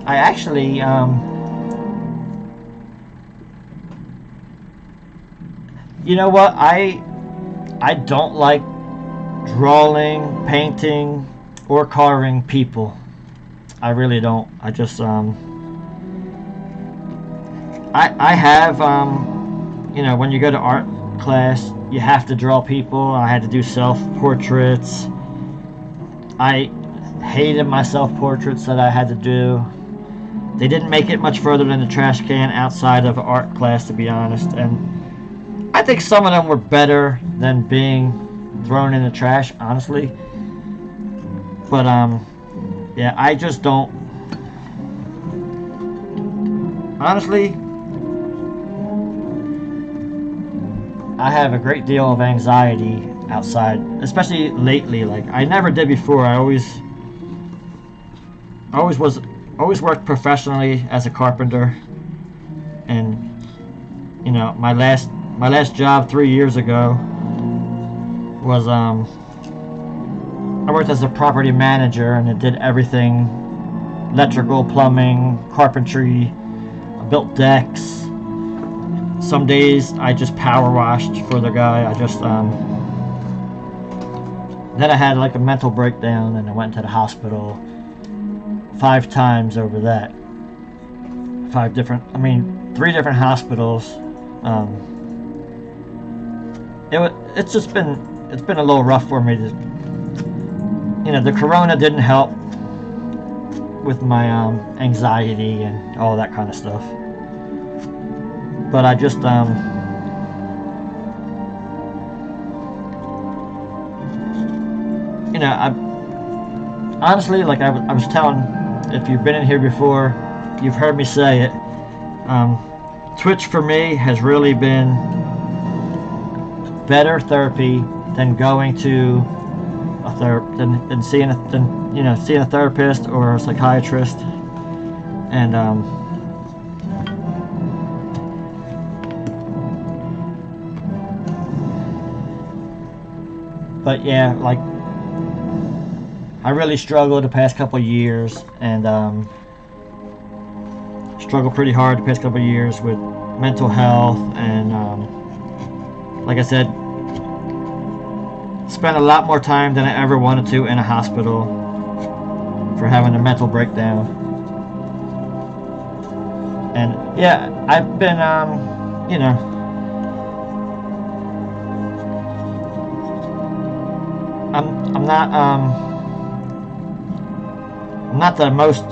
I actually, you know what? I don't like drawing, painting, or carving people. I really don't. I just, I have, when you go to art class, you have to draw people. I had to do self portraits. I hated my self portraits that I had to do. They didn't make it much further than the trash can outside of art class, to be honest. And I think some of them were better than being thrown in the trash, honestly. But yeah, I just don't. Honestly, I have a great deal of anxiety outside, especially lately. Like I never did before. Always worked professionally as a carpenter, and my last job 3 years ago was I worked as a property manager, and it did everything: electrical, plumbing, carpentry. I built decks. Some days I just power washed for the guy. I just then I had like a mental breakdown, and I went to the hospital 5 times over that. 3 different hospitals. It's been a little rough for me. The corona didn't help with my anxiety and all that kind of stuff. But I just I honestly, like I was telling, if you've been in here before, you've heard me say it. Twitch for me has really been better therapy than going to than seeing a therapist or a psychiatrist. And but yeah, like I really struggled the past couple of years, and struggled pretty hard the past couple of years with mental health, and like I said, spent a lot more time than I ever wanted to in a hospital for having a mental breakdown. And yeah, I've been I'm not I'm not the most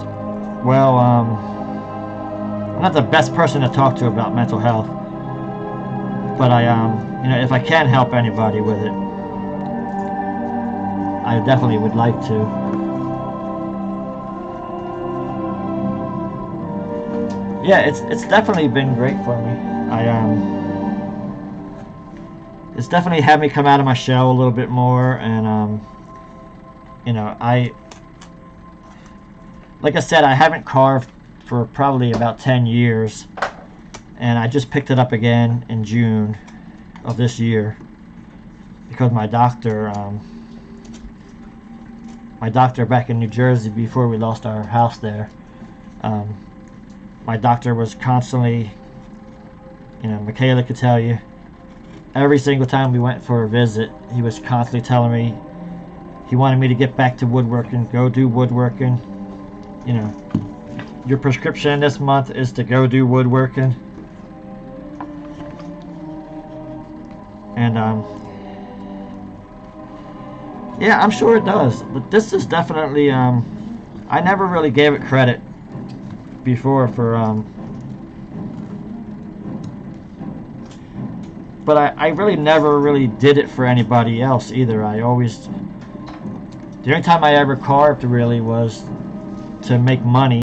well I'm not the best person to talk to about mental health, but I if I can help anybody with it, I definitely would like to. Yeah, it's definitely been great for me. It's definitely had me come out of my shell a little bit more, and like I said, I haven't carved for probably about 10 years, and I just picked it up again in June of this year because my doctor back in New Jersey, before we lost our house there, my doctor was constantly, Michaela could tell you, every single time we went for a visit, he was constantly telling me he wanted me to get back to woodworking, go do woodworking. Your prescription this month is to go do woodworking. And yeah, I'm sure it does, but this is definitely I never really gave it credit before for but I really never really did it for anybody else either. The only time I ever carved really was to make money.